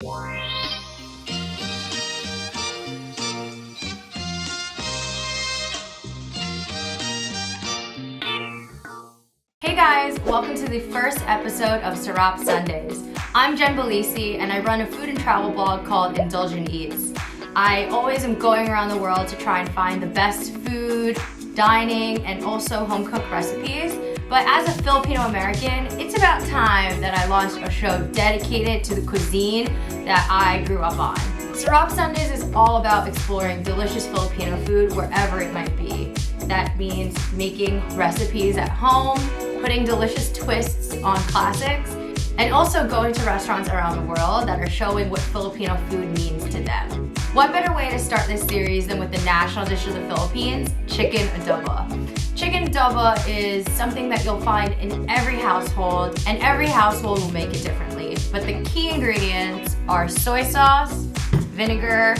Hey guys, welcome to the first episode of Sarap Sundayz. I'm Jen Belisi and I run a food and travel blog called Indulgent Eats. I always am going around the world to try and find the best food, dining, and also home-cooked recipes. But as a Filipino American, it's about time that I launched a show dedicated to the cuisine that I grew up on. Sarap Sundayz is all about exploring delicious Filipino food wherever it might be. That means making recipes at home, putting delicious twists on classics, and also going to restaurants around the world that are showing what Filipino food means to them. What better way to start this series than with the national dish of the Philippines, chicken adobo. Chicken adobo is something that you'll find in every household, and every household will make it differently. But the key ingredients are soy sauce, vinegar,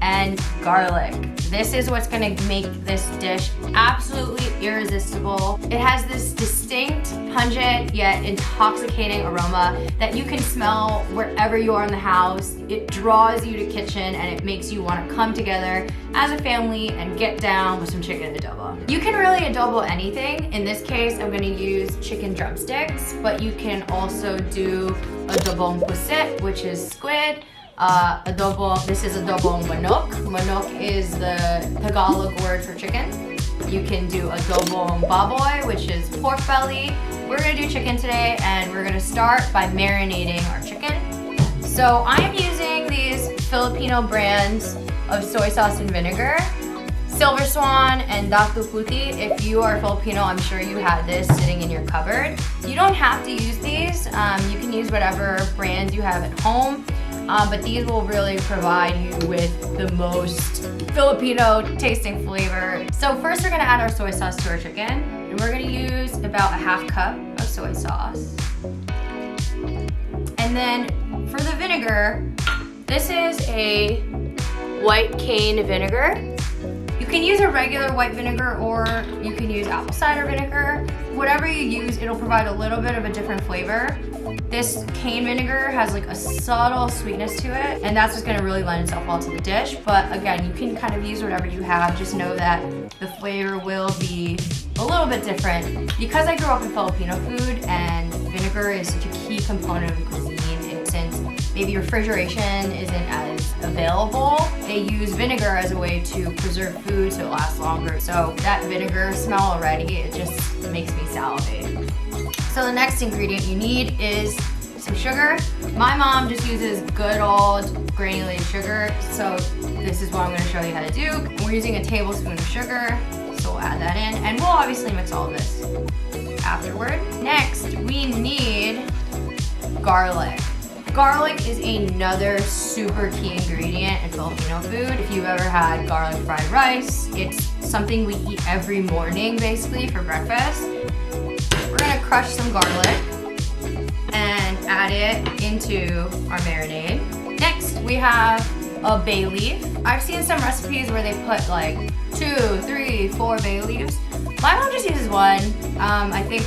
and garlic. This is what's gonna make this dish absolutely irresistible. It has this distinct, pungent, yet intoxicating aroma that you can smell wherever you are in the house. It draws you to kitchen and it makes you wanna come together as a family and get down with some chicken adobo. You can really adobo anything. In this case, I'm gonna use chicken drumsticks, but you can also do adobong pusit, which is squid. This is adobo manok. Manok is the Tagalog word for chicken. You can do adobo baboy, which is pork belly. We're gonna do chicken today, and we're gonna start by marinating our chicken. So I am using these Filipino brands of soy sauce and vinegar, Silver Swan and Datu Puti. If you are Filipino, I'm sure you had this sitting in your cupboard. You don't have to use these. You can use whatever brands you have at home. But these will really provide you with the most Filipino tasting flavor. So first we're gonna add our soy sauce to our chicken, and we're gonna use about a half cup of soy sauce. And then for the vinegar, this is a white cane vinegar. You can use a regular white vinegar or you can use apple cider vinegar. Whatever you use, it'll provide a little bit of a different flavor. This cane vinegar has like a subtle sweetness to it, and that's just gonna really lend itself well to the dish. But again, you can kind of use whatever you have. Just know that the flavor will be a little bit different. Because I grew up in Filipino food and vinegar is such a key component of the cuisine, and since maybe refrigeration isn't as available, they use vinegar as a way to preserve food so it lasts longer. So that vinegar smell already, it just makes me salivate. So the next ingredient you need is some sugar. My mom just uses good old granulated sugar, so this is what I'm gonna show you how to do. And we're using a tablespoon of sugar, so we'll add that in, and we'll obviously mix all of this afterward. Next, we need garlic. Garlic is another super key ingredient in Filipino food. If you've ever had garlic fried rice, it's something we eat every morning basically for breakfast. We're gonna crush some garlic and add it into our marinade. Next, we have a bay leaf. I've seen some recipes where they put like 2, 3, 4 bay leaves. My mom just uses one. I think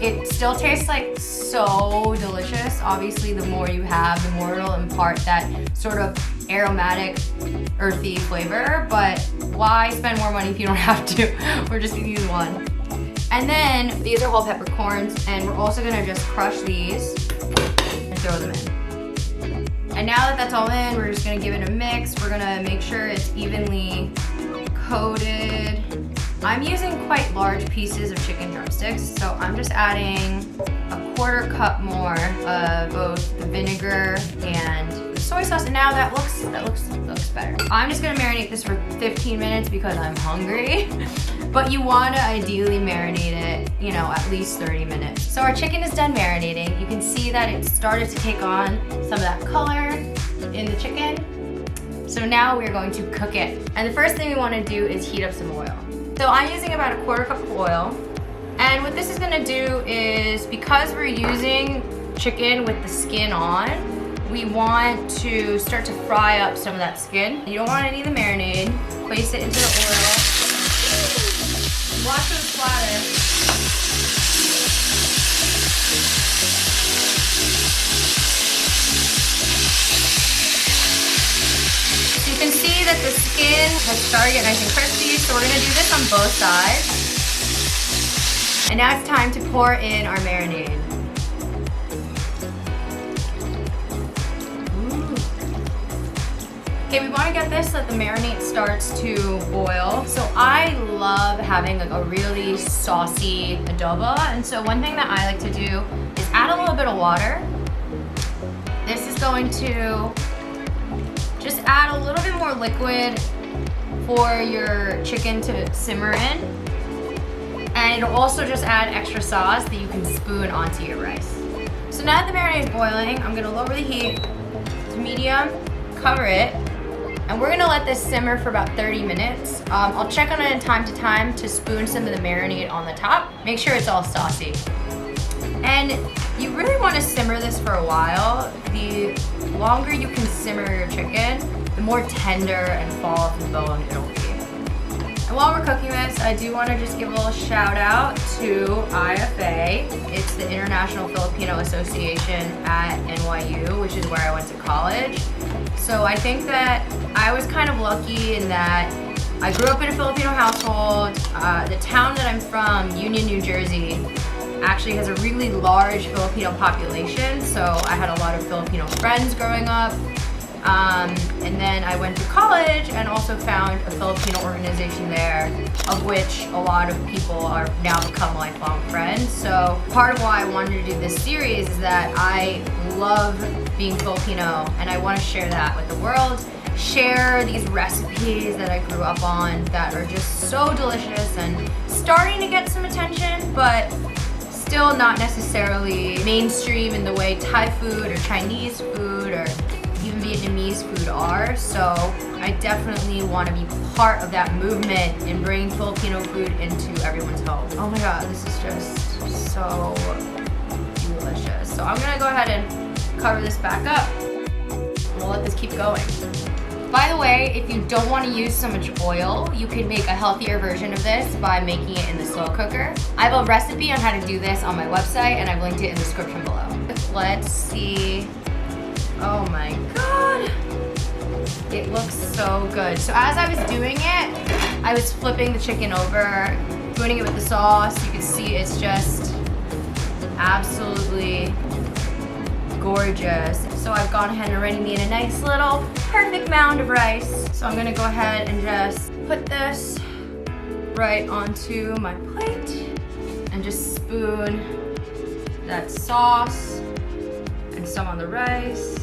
it still tastes like so delicious. Obviously, the more you have, the more it'll impart that sort of aromatic, earthy flavor, but why spend more money if you don't have to? We're just gonna use one. And then these are whole peppercorns, and we're also gonna just crush these and throw them in. And now that that's all in, we're just gonna give it a mix. We're gonna make sure it's evenly coated. I'm using quite large pieces of chicken drumsticks, so I'm just adding a 1/4 cup more of both the vinegar and the soy sauce, and now that looks better. I'm just gonna marinate this for 15 minutes because I'm hungry, but you wanna ideally marinate it, at least 30 minutes. So our chicken is done marinating. You can see that it started to take on some of that color in the chicken. So now we're going to cook it. And the first thing we wanna do is heat up some oil. So I'm using about a 1/4 cup of oil. And what this is gonna do is, because we're using chicken with the skin on, we want to start to fry up some of that skin. You don't want any of the marinade. Place it into the oil. Watch them splatter. that the skin has started to get nice and crispy, so we're gonna do this on both sides. And now it's time to pour in our marinade. Okay, we want to get this so that the marinade starts to boil. So I love having like a really saucy adobo, and so one thing that I like to do is add a little bit of water. This is going to just add a little bit more liquid for your chicken to simmer in, and it'll also just add extra sauce that you can spoon onto your rice. So now that the marinade is boiling, I'm gonna lower the heat to medium, cover it, and we're gonna let this simmer for about 30 minutes. I'll check on it time to time to spoon some of the marinade on the top. Make sure it's all saucy. And you really wanna simmer this for a while. The longer you can simmer your chicken, the more tender and fall off the bone it'll be. And while we're cooking this, I do wanna just give a little shout out to IFA. It's the International Filipino Association at NYU, which is where I went to college. So I think that I was kind of lucky in that I grew up in a Filipino household. The town that I'm from, Union, New Jersey, actually has a really large Filipino population. So I had a lot of Filipino friends growing up. And then I went to college and also found a Filipino organization there, of which a lot of people are now become lifelong friends. So part of why I wanted to do this series is that I love being Filipino and I want to share that with the world. Share these recipes that I grew up on that are just so delicious and starting to get some attention, but still not necessarily mainstream in the way Thai food or Chinese food or even Vietnamese food are. So I definitely want to be part of that movement in bringing Filipino food into everyone's home. Oh my god, this is just so delicious. So I'm gonna go ahead and cover this back up and we'll let this keep going. By the way, if you don't want to use so much oil, you can make a healthier version of this by making it in the slow cooker. I have a recipe on how to do this on my website and I've linked it in the description below. Let's see. Oh my god. It looks so good. So as I was doing it, I was flipping the chicken over, putting it with the sauce. You can see it's just absolutely gorgeous. So I've gone ahead and already made a nice little perfect mound of rice. So I'm gonna go ahead and just put this right onto my plate and just spoon that sauce and some on the rice.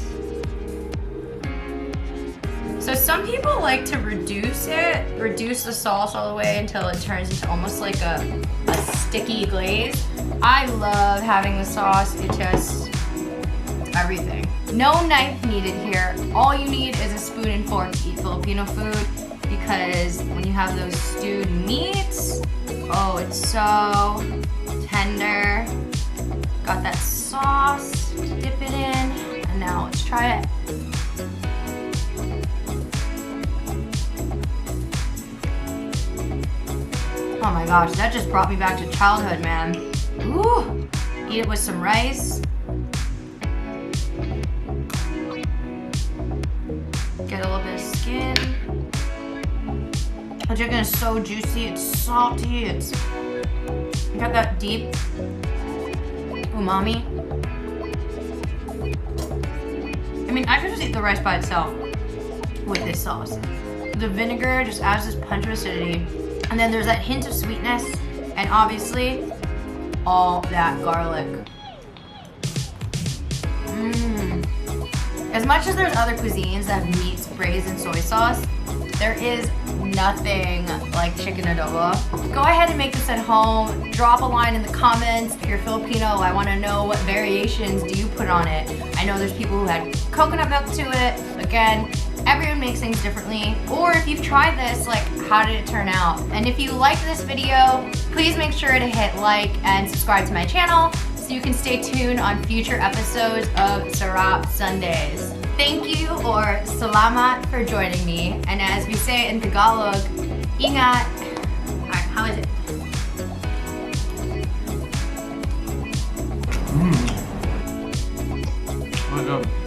So some people like to reduce the sauce all the way until it turns into almost like a sticky glaze. I love having the sauce, it just, it's everything. No knife needed here. All you need is a spoon and fork to eat Filipino food because when you have those stewed meats, oh, it's so tender. Got that sauce to dip it in, and now let's try it. Oh my gosh, that just brought me back to childhood, man. Ooh, eat it with some rice. Get a little bit of skin. The chicken is so juicy, it's salty, it's got that deep umami. I mean, I could just eat the rice by itself with this sauce. The vinegar just adds this punch of acidity. And then there's that hint of sweetness, and obviously, all that garlic. As much as there's other cuisines that have meats braised in soy sauce, there is nothing like chicken adobo. Go ahead and make this at home. Drop a line in the comments. If you're Filipino, I want to know what variations do you put on it. I know there's people who had coconut milk to it. Again, everyone makes things differently. Or if you've tried this, like, how did it turn out? And if you liked this video, please make sure to hit like and subscribe to my channel so you can stay tuned on future episodes of Sarap Sundayz. Thank you, or salamat, for joining me. And as we say in Tagalog, ingat. Alright, how is it? Oh my god.